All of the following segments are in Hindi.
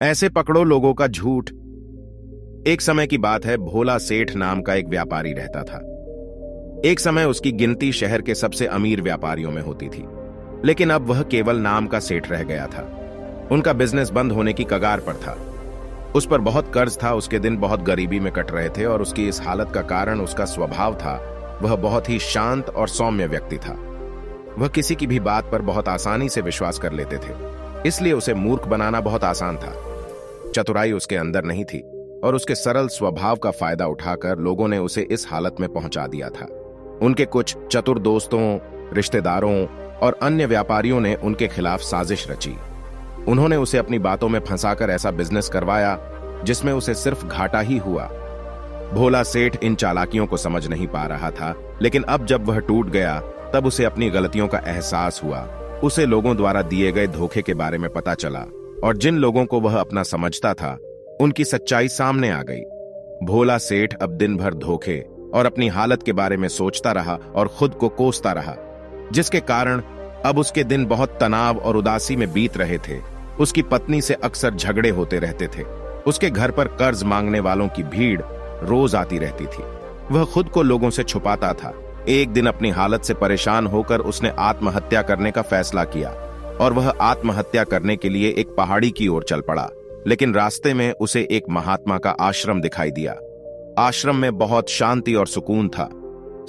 ऐसे पकड़ो लोगों का झूठ। एक समय की बात है, भोला सेठ नाम का एक व्यापारी रहता था। एक समय उसकी गिनती शहर के सबसे अमीर व्यापारियों में होती थी, लेकिन अब वह केवल नाम का सेठ रह गया था। उनका बिजनेस बंद होने की कगार पर था। उस पर बहुत कर्ज था, उसके दिन बहुत गरीबी में कट रहे थे और उसकी इस हालत का कारण उसका स्वभाव था। वह बहुत ही शांत और सौम्य व्यक्ति था। वह किसी की भी बात पर बहुत आसानी से विश्वास कर लेते थे, इसलिए उसे मूर्ख बनाना बहुत आसान था। चतुराई उसके अंदर नहीं थी और उसके सरल स्वभाव का फायदा उठाकर लोगों ने उसे इस हालत में पहुंचा दिया था। उनके कुछ चतुर दोस्तों, रिश्तेदारों और अन्य व्यापारियों ने उनके खिलाफ साजिश रची। उन्होंने उसे अपनी बातों में फंसाकर ऐसा बिजनेस करवाया जिसमें उसे सिर्फ घाटा ही हुआ। भोला सेठ इन चालाकियों को समझ नहीं पा रहा था, लेकिन अब जब वह टूट गया तब उसे अपनी गलतियों का एहसास हुआ। उसे लोगों द्वारा दिए गए धोखे के बारे में पता चला और जिन लोगों को वह अपना समझता था उनकी सच्चाई सामने आ गई। भोला सेठ अब दिन भर धोखे और अपनी हालत के बारे में सोचता रहा और खुद को कोसता रहा, जिसके कारण अब उसके दिन बहुत तनाव और उदासी में बीत रहे थे। उसकी पत्नी से अक्सर झगड़े होते रहते थे। उसके घर पर कर्ज मांगने वालों की भीड़ रोज आती रहती थी। वह खुद को लोगों से छुपाता था। एक दिन अपनी हालत से परेशान होकर उसने आत्महत्या करने का फैसला किया और वह आत्महत्या करने के लिए एक पहाड़ी की ओर चल पड़ा। लेकिन रास्ते में उसे एक महात्मा का आश्रम दिखाई दिया। आश्रम में बहुत शांति और सुकून था।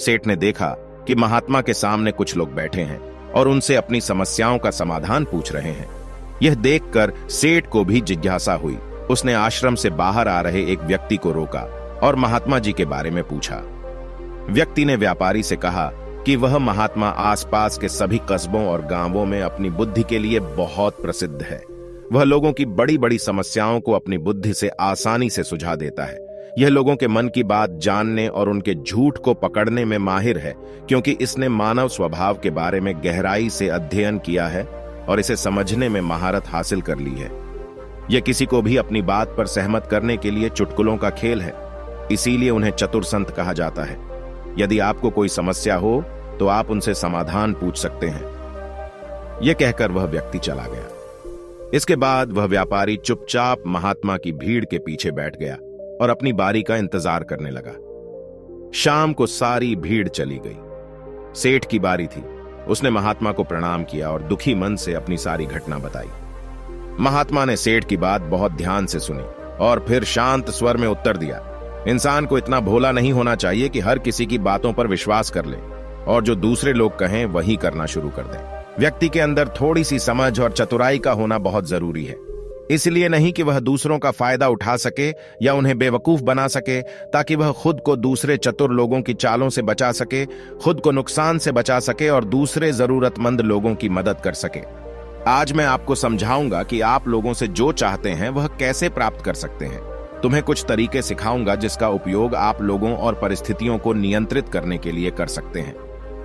सेठ ने देखा कि महात्मा के सामने कुछ लोग बैठे हैं और उनसे अपनी समस्याओं का समाधान पूछ रहे हैं। यह देखकर सेठ को भी जिज्ञासा हुई। उसने आश्रम से बाहर आ रहे एक व्यक्ति को रोका और महात्मा जी के बारे में पूछा। व्यक्ति ने व्यापारी से कहा कि वह महात्मा आसपास के सभी कस्बों और गांवों में अपनी बुद्धि के लिए बहुत प्रसिद्ध है। वह लोगों की बड़ी बड़ी समस्याओं को अपनी बुद्धि से आसानी से सुलझा देता है। यह लोगों के मन की बात जानने और उनके झूठ को पकड़ने में माहिर है, क्योंकि इसने मानव स्वभाव के बारे में गहराई से अध्ययन किया है और इसे समझने में महारत हासिल कर ली है। यह किसी को भी अपनी बात पर सहमत करने के लिए चुटकुलों का खेल है, इसीलिए उन्हें चतुर संत कहा जाता है। यदि आपको कोई समस्या हो तो आप उनसे समाधान पूछ सकते हैं। यह कहकर वह व्यक्ति चला गया। इसके बाद वह व्यापारी चुपचाप महात्मा की भीड़ के पीछे बैठ गया और अपनी बारी का इंतजार करने लगा। शाम को सारी भीड़ चली गई। सेठ की बारी थी। उसने महात्मा को प्रणाम किया और दुखी मन से अपनी सारी घटना बताई। महात्मा ने सेठ की बात बहुत ध्यान से सुनी और फिर शांत स्वर में उत्तर दिया। इंसान को इतना भोला नहीं होना चाहिए कि हर किसी की बातों पर विश्वास कर ले और जो दूसरे लोग कहें वही करना शुरू कर दे। व्यक्ति के अंदर थोड़ी सी समझ और चतुराई का होना बहुत जरूरी है। इसलिए नहीं कि वह दूसरों का फायदा उठा सके या उन्हें बेवकूफ बना सके, ताकि वह खुद को दूसरे चतुर लोगों की चालों से बचा सके, खुद को नुकसान से बचा सके और दूसरे जरूरतमंद लोगों की मदद कर सके। आज मैं आपको समझाऊंगा कि आप लोगों से जो चाहते हैं वह कैसे प्राप्त कर सकते हैं। तुम्हें कुछ तरीके सिखाऊंगा जिसका उपयोग आप लोगों और परिस्थितियों को नियंत्रित करने के लिए कर सकते हैं।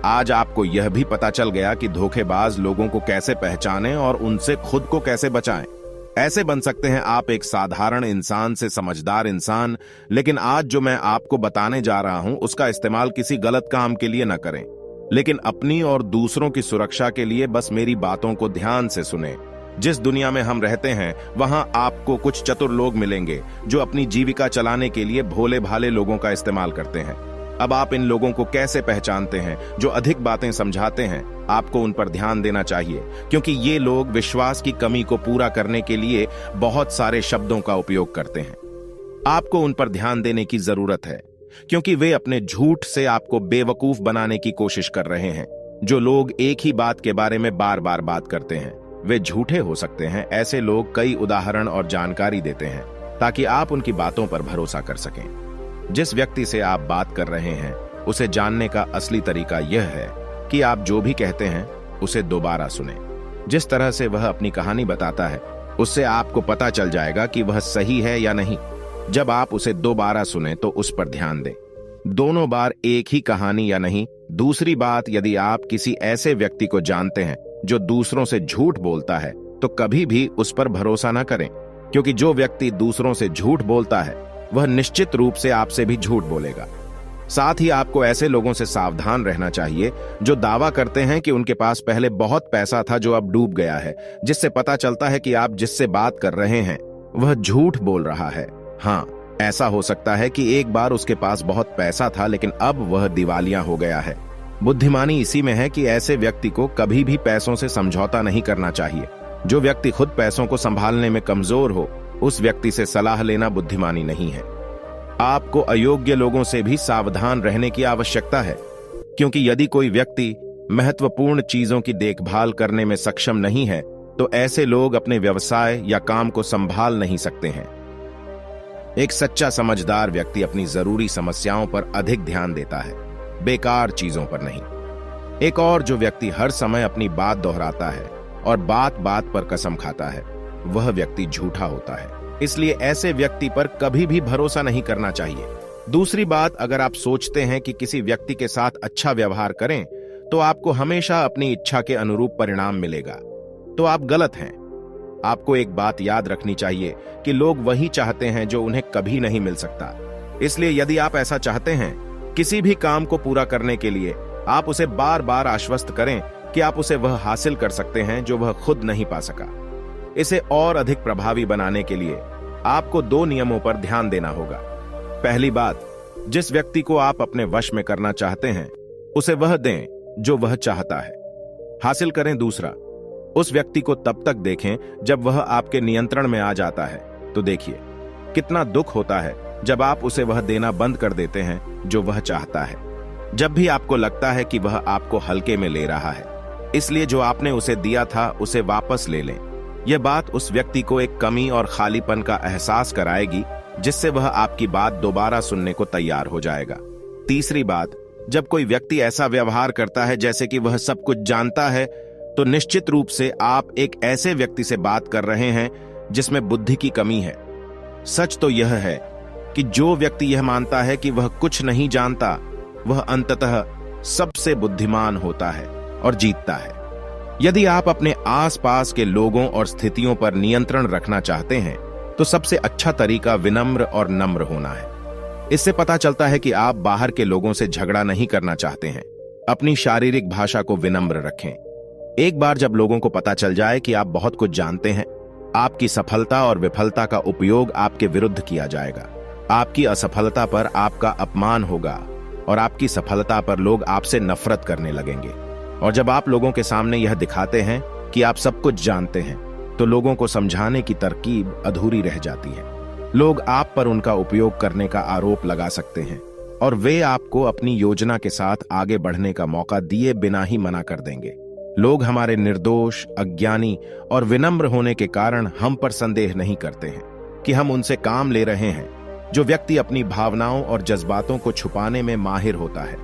आज आपको यह भी पता चल गया कि धोखेबाज लोगों को कैसे पहचानें और उनसे खुद को कैसे बचाएं। ऐसे बन सकते हैं आप एक साधारण इंसान से समझदार इंसान। लेकिन आज जो मैं आपको बताने जा रहा हूं उसका इस्तेमाल किसी गलत काम के लिए न करें, लेकिन अपनी और दूसरों की सुरक्षा के लिए बस मेरी बातों को ध्यान से सुनें। जिस दुनिया में हम रहते हैं वहां आपको कुछ चतुर लोग मिलेंगे जो अपनी जीविका चलाने के लिए भोले भाले लोगों का इस्तेमाल करते हैं। अब आप इन लोगों को कैसे पहचानते हैं? जो अधिक बातें समझाते हैं, आपको उन पर ध्यान देना चाहिए, क्योंकि ये लोग विश्वास की कमी को पूरा करने के लिए बहुत सारे शब्दों का उपयोग करते हैं। आपको उन पर ध्यान देने की जरूरत है, क्योंकि वे अपने झूठ से आपको बेवकूफ बनाने की कोशिश कर रहे हैं। जो लोग एक ही बात के बारे में बार बार बात करते हैं वे झूठे हो सकते हैं। ऐसे लोग कई उदाहरण और जानकारी देते हैं ताकि आप उनकी बातों पर भरोसा कर सकें। जिस व्यक्ति से आप बात कर रहे हैं उसे जानने का असली तरीका यह है कि आप जो भी कहते हैं उसे दोबारा सुनें। जिस तरह से वह अपनी कहानी बताता है उससे आपको पता चल जाएगा कि वह सही है या नहीं। जब आप उसे दोबारा सुने तो उस पर ध्यान दें, दोनों बार एक ही कहानी या नहीं। दूसरी बात, यदि आप किसी ऐसे व्यक्ति को जानते हैं जो दूसरों से झूठ बोलता है तो कभी भी उस पर भरोसा न करें, क्योंकि जो व्यक्ति दूसरों से झूठ बोलता है वह निश्चित रूप से आपसे भी झूठ बोलेगा। साथ ही आपको ऐसे लोगों से सावधान रहना चाहिए जो दावा करते हैं कि उनके पास पहले बहुत पैसा था जो अब डूब गया है, जिससे पता चलता है कि आप जिससे बात कर रहे हैं वह झूठ बोल रहा है। हाँ, ऐसा हो सकता है कि एक बार उसके पास बहुत पैसा था, लेकिन अब वह दिवालिया हो गया है। बुद्धिमानी इसी में है कि ऐसे व्यक्ति को कभी भी पैसों से समझौता नहीं करना चाहिए। जो व्यक्ति खुद पैसों को संभालने में कमजोर हो, उस व्यक्ति से सलाह लेना बुद्धिमानी नहीं है। आपको अयोग्य लोगों से भी सावधान रहने की आवश्यकता है, क्योंकि यदि कोई व्यक्ति महत्वपूर्ण चीजों की देखभाल करने में सक्षम नहीं है, तो ऐसे लोग अपने व्यवसाय या काम को संभाल नहीं सकते हैं। एक सच्चा समझदार व्यक्ति अपनी जरूरी समस्याओं पर अधिक ध्यान देता है, बेकार चीजों पर नहीं। एक और जो व्यक्ति हर समय अपनी बात दोहराता है और बात बात पर कसम खाता है, वह व्यक्ति झूठा होता है। इसलिए ऐसे व्यक्ति पर कभी भी भरोसा नहीं करना चाहिए। दूसरी बात, अगर आप सोचते हैं कि किसी व्यक्ति के साथ अच्छा व्यवहार करें तो आपको हमेशा अपनी इच्छा के अनुरूप परिणाम मिलेगा, तो आप गलत हैं। आपको एक बात याद रखनी चाहिए कि लोग वही चाहते हैं जो उन्हें कभी नहीं मिल सकता। इसलिए यदि आप ऐसा चाहते हैं, किसी भी काम को पूरा करने के लिए आप उसे बार बार आश्वस्त करें कि आप उसे वह हासिल कर सकते हैं जो वह खुद नहीं पा सका। इसे और अधिक प्रभावी बनाने के लिए आपको 2 नियमों पर ध्यान देना होगा। पहली बात, जिस व्यक्ति को आप अपने वश में करना चाहते हैं, उसे वह दें जो वह चाहता है। हासिल करें। दूसरा, उस व्यक्ति को तब तक देखें जब वह आपके नियंत्रण में आ जाता है। तो देखिए, कितना दुख होता है जब आप उसे वह देना बंद कर देते हैं जो वह चाहता है, जब भी आपको लगता है कि वह आपको हल्के में ले रहा है। इसलिए जो आपने उसे दिया था, उसे वापस ले लें। यह बात उस व्यक्ति को एक कमी और खालीपन का एहसास कराएगी, जिससे वह आपकी बात दोबारा सुनने को तैयार हो जाएगा। तीसरी बात, जब कोई व्यक्ति ऐसा व्यवहार करता है जैसे कि वह सब कुछ जानता है, तो निश्चित रूप से आप एक ऐसे व्यक्ति से बात कर रहे हैं जिसमें बुद्धि की कमी है। सच तो यह है कि जो व्यक्ति यह मानता है कि वह कुछ नहीं जानता, वह अंततः सबसे बुद्धिमान होता है और जीतता है। यदि आप अपने आसपास के लोगों और स्थितियों पर नियंत्रण रखना चाहते हैं, तो सबसे अच्छा तरीका विनम्र और नम्र होना है। इससे पता चलता है कि आप बाहर के लोगों से झगड़ा नहीं करना चाहते हैं। अपनी शारीरिक भाषा को विनम्र रखें। एक बार जब लोगों को पता चल जाए कि आप बहुत कुछ जानते हैं, आपकी सफलता और विफलता का उपयोग आपके विरुद्ध किया जाएगा। आपकी असफलता पर आपका अपमान होगा और आपकी सफलता पर लोग आपसे नफरत करने लगेंगे। और जब आप लोगों के सामने यह दिखाते हैं कि आप सब कुछ जानते हैं, तो लोगों को समझाने की तरकीब अधूरी रह जाती है। लोग आप पर उनका उपयोग करने का आरोप लगा सकते हैं और वे आपको अपनी योजना के साथ आगे बढ़ने का मौका दिए बिना ही मना कर देंगे। लोग हमारे निर्दोष, अज्ञानी और विनम्र होने के कारण हम पर संदेह नहीं करते हैं कि हम उनसे काम ले रहे हैं। जो व्यक्ति अपनी भावनाओं और जज्बातों को छुपाने में माहिर होता है,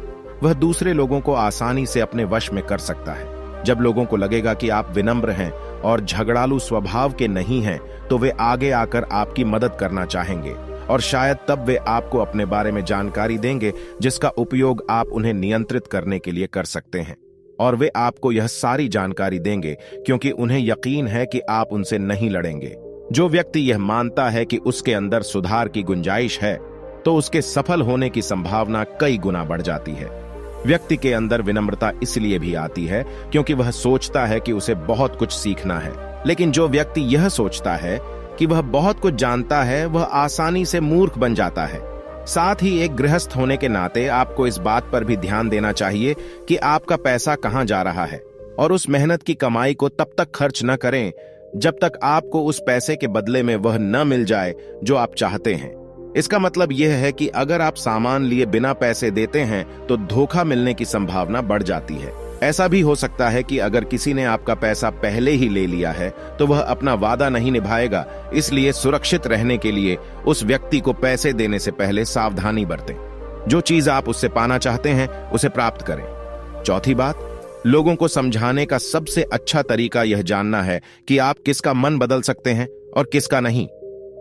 वह दूसरे लोगों को आसानी से अपने वश में कर सकता है। जब लोगों को लगेगा कि आप विनम्र हैं और झगड़ालू स्वभाव के नहीं हैं, तो वे आगे आकर आपकी मदद करना चाहेंगे और शायद तब वे आपको अपने बारे में जानकारी देंगे जिसका उपयोग आप उन्हें नियंत्रित करने के लिए कर सकते हैं। और वे आपको यह सारी जानकारी देंगे क्योंकि उन्हें यकीन है कि आप उनसे नहीं लड़ेंगे। जो व्यक्ति यह मानता है कि उसके अंदर सुधार की गुंजाइश है, तो उसके सफल होने की संभावना कई गुना बढ़ जाती है। व्यक्ति के अंदर विनम्रता इसलिए भी आती है क्योंकि वह सोचता है कि उसे बहुत कुछ सीखना है। लेकिन जो व्यक्ति यह सोचता है कि वह बहुत कुछ जानता है, वह आसानी से मूर्ख बन जाता है। साथ ही एक गृहस्थ होने के नाते आपको इस बात पर भी ध्यान देना चाहिए कि आपका पैसा कहां जा रहा है, और उस मेहनत की कमाई को तब तक खर्च न करें जब तक आपको उस पैसे के बदले में वह न मिल जाए जो आप चाहते हैं। इसका मतलब यह है कि अगर आप सामान लिए बिना पैसे देते हैं तो धोखा मिलने की संभावना बढ़ जाती है। ऐसा भी हो सकता है कि अगर किसी ने आपका पैसा पहले ही ले लिया है तो वह अपना वादा नहीं निभाएगा। इसलिए सुरक्षित रहने के लिए उस व्यक्ति को पैसे देने से पहले सावधानी बरतें। जो चीज आप उससे पाना चाहते हैं उसे प्राप्त करें। चौथी बात, लोगों को समझाने का सबसे अच्छा तरीका यह जानना है कि आप किसका मन बदल सकते हैं और किसका नहीं।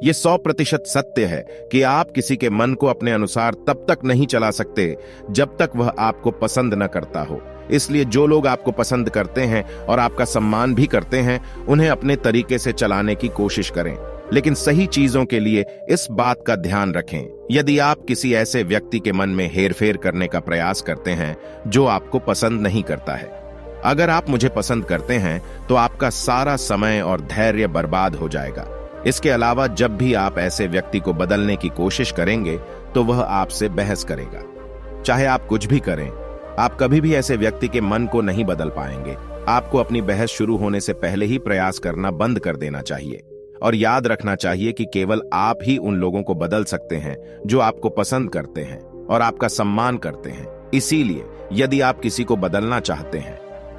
यह 100% सत्य है कि आप किसी के मन को अपने अनुसार तब तक नहीं चला सकते जब तक वह आपको पसंद न करता हो। इसलिए जो लोग आपको पसंद करते हैं और आपका सम्मान भी करते हैं, उन्हें अपने तरीके से चलाने की कोशिश करें। लेकिन सही चीजों के लिए इस बात का ध्यान रखें। यदि आप किसी ऐसे व्यक्ति के मन में हेरफेर करने का प्रयास करते हैं जो आपको पसंद नहीं करता है, अगर आप मुझे पसंद करते हैं तो आपका सारा समय और धैर्य बर्बाद हो जाएगा। इसके अलावा जब भी आप ऐसे व्यक्ति को बदलने की कोशिश करेंगे तो वह आपसे बहस करेगा। चाहे आप कुछ भी करें, आप कभी भी ऐसे व्यक्ति के मन को नहीं बदल पाएंगे। आपको अपनी बहस शुरू होने से पहले ही प्रयास करना बंद कर देना चाहिए और याद रखना चाहिए कि केवल आप ही उन लोगों को बदल सकते हैं जो आपको पसंद करते हैं और आपका सम्मान करते हैं। इसीलिए यदि आप किसी को बदलना चाहते हैं,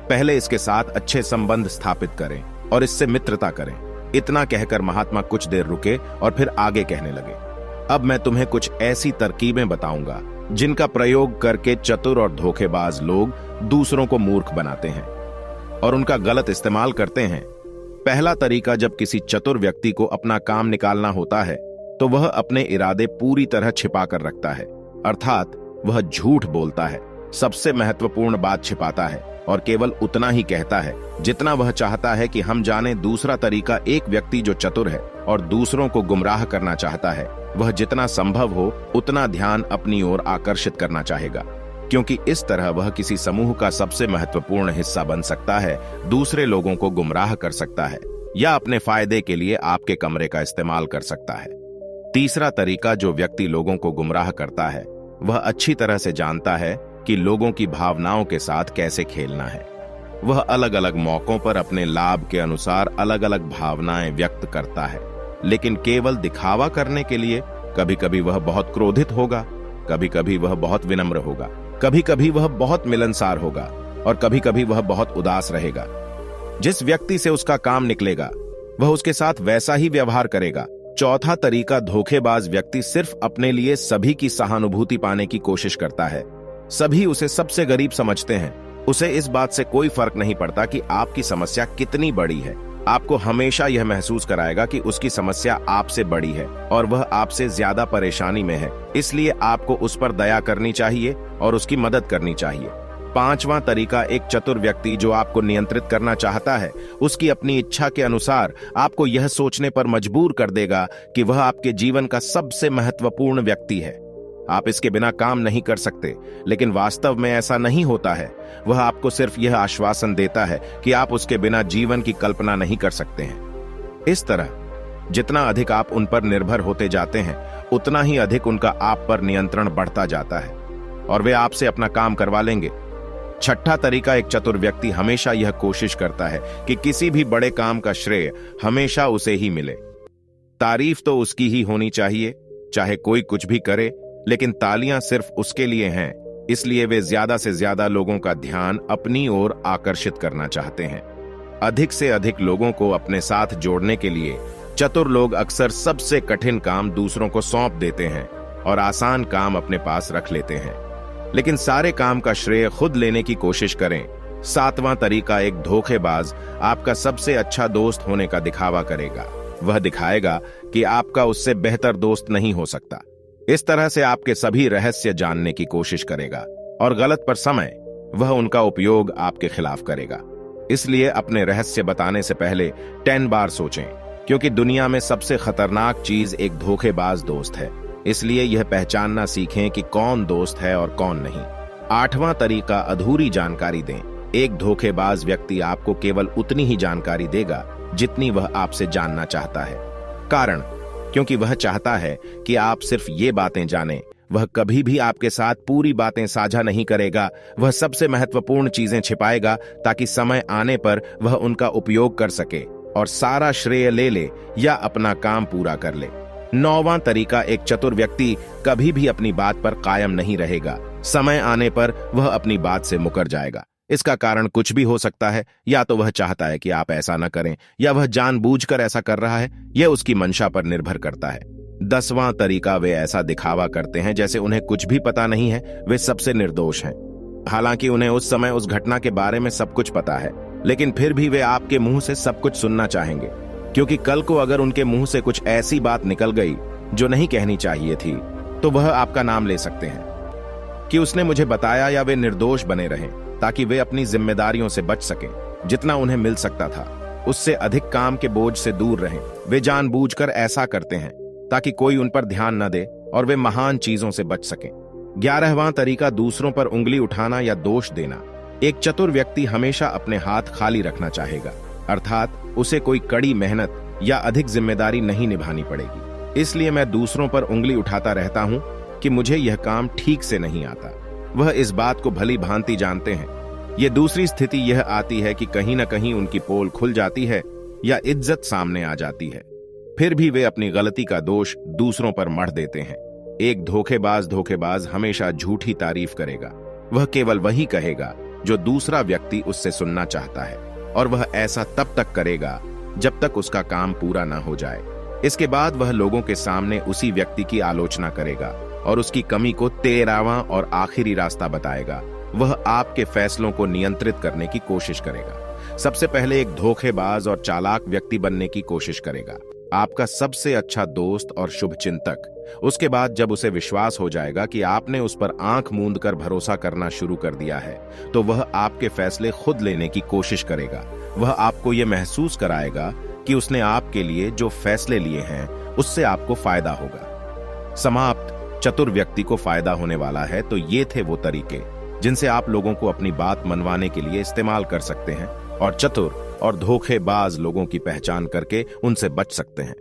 पहले इसके साथ अच्छे संबंध स्थापित करें और इससे मित्रता करें। इतना कहकर महात्मा कुछ देर रुके और फिर आगे कहने लगे, अब मैं तुम्हें कुछ ऐसी तरकीबें बताऊंगा जिनका प्रयोग करके चतुर और धोखेबाज लोग दूसरों को मूर्ख बनाते हैं और उनका गलत इस्तेमाल करते हैं। पहला तरीका, जब किसी चतुर व्यक्ति को अपना काम निकालना होता है तो वह अपने इरादे पूरी तरह छिपा कर रखता है, अर्थात वह झूठ बोलता है, सबसे महत्वपूर्ण बात छिपाता है और केवल उतना ही कहता है जितना वह चाहता है कि हम जाने। दूसरा तरीका, एक व्यक्ति जो चतुर है और दूसरों को गुमराह करना चाहता है, वह जितना संभव हो उतना ध्यान अपनी ओर आकर्षित करना चाहेगा, क्योंकि इस तरह वह किसी समूह का सबसे महत्वपूर्ण हिस्सा बन सकता है, दूसरे लोगों को गुमराह कर सकता है या अपने फायदे के लिए आपके कमरे का इस्तेमाल कर सकता है। तीसरा तरीका, जो व्यक्ति लोगों को गुमराह करता है वह अच्छी तरह से जानता है कि लोगों की भावनाओं के साथ कैसे खेलना है। वह अलग अलग मौकों पर अपने लाभ के अनुसार अलग अलग भावनाएं व्यक्त करता है, लेकिन केवल दिखावा करने के लिए। कभी कभी वह बहुत क्रोधित होगा, कभी कभी वह बहुत विनम्र होगा, कभी कभी वह बहुत मिलनसार होगा और कभी कभी वह बहुत उदास रहेगा। जिस व्यक्ति से उसका काम निकलेगा वह उसके साथ वैसा ही व्यवहार करेगा। चौथा तरीका, धोखेबाज व्यक्ति सिर्फ अपने लिए सभी की सहानुभूति पाने की कोशिश करता है। सभी उसे सबसे गरीब समझते हैं। उसे इस बात से कोई फर्क नहीं पड़ता कि आपकी समस्या कितनी बड़ी है। आपको हमेशा यह महसूस कराएगा कि उसकी समस्या आपसे बड़ी है और वह आपसे ज्यादा परेशानी में है, इसलिए आपको उस पर दया करनी चाहिए और उसकी मदद करनी चाहिए। पांचवां तरीका, एक चतुर व्यक्ति जो आपको नियंत्रित करना चाहता है, उसकी अपनी इच्छा के अनुसार आपको यह सोचने पर मजबूर कर देगा कि वह आपके जीवन का सबसे महत्वपूर्ण व्यक्ति है। आप इसके बिना काम नहीं कर सकते, लेकिन वास्तव में ऐसा नहीं होता है। वह आपको सिर्फ यह आश्वासन देता है कि आप उसके बिना जीवन की कल्पना नहीं कर सकते हैं। इस तरह जितना अधिक आप उन पर निर्भर होते जाते हैं, उतना ही अधिक उनका आप पर नियंत्रण बढ़ता जाता है और वे आपसे अपना काम करवा लेंगे। छठा तरीका, एक चतुर व्यक्ति हमेशा यह कोशिश करता है कि किसी भी बड़े काम का श्रेय हमेशा उसे ही मिले। तारीफ तो उसकी ही होनी चाहिए, चाहे कोई कुछ भी करे, लेकिन तालियां सिर्फ उसके लिए हैं। इसलिए वे ज्यादा से ज्यादा लोगों का ध्यान अपनी ओर आकर्षित करना चाहते हैं। अधिक से अधिक लोगों को अपने साथ जोड़ने के लिए चतुर लोग अक्सर सबसे कठिन काम दूसरों को सौंप देते हैं और आसान काम अपने पास रख लेते हैं, लेकिन सारे काम का श्रेय खुद लेने की कोशिश करें। सातवां तरीका, एक धोखेबाज आपका सबसे अच्छा दोस्त होने का दिखावा करेगा। वह दिखाएगा कि आपका उससे बेहतर दोस्त नहीं हो सकता। इस तरह से आपके सभी रहस्य जानने की कोशिश करेगा और गलत पर समय वह उनका उपयोग आपके खिलाफ करेगा। इसलिए अपने रहस्य बताने से पहले 10 बार सोचें, क्योंकि दुनिया में सबसे खतरनाक चीज एक धोखेबाज दोस्त है। इसलिए यह पहचानना सीखें कि कौन दोस्त है और कौन नहीं। आठवां तरीका, अधूरी जानकारी दें। एक धोखेबाज व्यक्ति आपको केवल उतनी ही जानकारी देगा जितनी वह आपसे जानना चाहता है। कारण, क्योंकि वह चाहता है कि आप सिर्फ ये बातें जानें। वह कभी भी आपके साथ पूरी बातें साझा नहीं करेगा। वह सबसे महत्वपूर्ण चीजें छिपाएगा ताकि समय आने पर वह उनका उपयोग कर सके और सारा श्रेय ले ले या अपना काम पूरा कर ले। 9वां तरीका, एक चतुर व्यक्ति कभी भी अपनी बात पर कायम नहीं रहेगा। समय आने पर वह अपनी बात से मुकर जाएगा। इसका कारण कुछ भी हो सकता है। या तो वह चाहता है कि आप ऐसा न करें, या वह जानबूझकर ऐसा कर रहा है। यह उसकी मंशा पर निर्भर करता है। 10वां तरीका, वे ऐसा दिखावा करते हैं जैसे उन्हें कुछ भी पता नहीं है, वे सबसे निर्दोष हैं। हालांकि उन्हें उस समय उस घटना के बारे में सब कुछ पता है, लेकिन फिर भी वे आपके मुंह से सब कुछ सुनना चाहेंगे, क्योंकि कल को अगर उनके मुंह से कुछ ऐसी बात निकल गई जो नहीं कहनी चाहिए थी, तो वह आपका नाम ले सकते हैं कि उसने मुझे बताया, या वे निर्दोष बने रहें ताकि वे अपनी जिम्मेदारियों से बच सकें। जितना उन्हें मिल सकता था उससे अधिक काम के बोझ से दूर रहें। वे जानबूझकर ऐसा करते हैं ताकि कोई उन पर ध्यान न दे और वे महान चीजों से बच सकें। 11वां तरीका, दूसरों पर उंगली उठाना या दोष देना। एक चतुर व्यक्ति हमेशा अपने हाथ खाली रखना चाहेगा, अर्थात उसे कोई कड़ी मेहनत या अधिक जिम्मेदारी नहीं निभानी पड़ेगी। इसलिए मैं दूसरों पर उंगली उठाता रहता हूं कि मुझे यह काम ठीक से नहीं आता। वह इस बात को भली भांति जानते हैं। ये दूसरी स्थिति यह आती है कि कहीं न कहीं उनकी पोल खुल जाती है या इज्जत सामने आ जाती है। फिर भी वे अपनी गलती का दोष दूसरों पर मढ़ देते हैं। एक धोखेबाज हमेशा झूठी तारीफ करेगा। वह केवल वही कहेगा जो दूसरा व्यक्ति उससे सुनना चाहता है, और वह ऐसा तब तक करेगा जब तक उसका काम पूरा ना हो जाए। इसके बाद वह लोगों के सामने उसी व्यक्ति की आलोचना करेगा और उसकी कमी को 13वां और आखिरी रास्ता बताएगा। वह आपके फैसलों को नियंत्रित करने की कोशिश करेगा। सबसे पहले एक धोखेबाज और चालाक व्यक्ति बनने की कोशिश करेगा, आपका सबसे अच्छा दोस्त और शुभचिंतक। उसके बाद जब उसे विश्वास हो जाएगा कि आपने उस पर आंख मूंद कर भरोसा करना शुरू कर दिया है, तो वह आपके फैसले खुद लेने की कोशिश करेगा। वह आपको यह महसूस कराएगा कि उसने आपके लिए जो फैसले लिए हैं उससे आपको फायदा होगा। समाप्त। चतुर व्यक्ति को फायदा होने वाला है। तो ये थे वो तरीके जिनसे आप लोगों को अपनी बात मनवाने के लिए इस्तेमाल कर सकते हैं और चतुर और धोखेबाज लोगों की पहचान करके उनसे बच सकते हैं।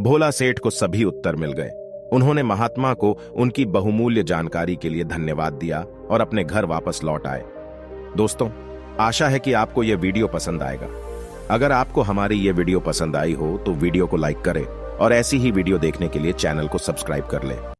भोला सेठ को सभी उत्तर मिल गए। उन्होंने महात्मा को उनकी बहुमूल्य जानकारी के लिए धन्यवाद दिया और अपने घर वापस लौट आए। दोस्तों, आशा है कि आपको यह वीडियो पसंद आएगा। अगर आपको हमारी यह वीडियो पसंद आई हो तो वीडियो को लाइक करें और ऐसी ही वीडियो देखने के लिए चैनल को सब्सक्राइब कर लें।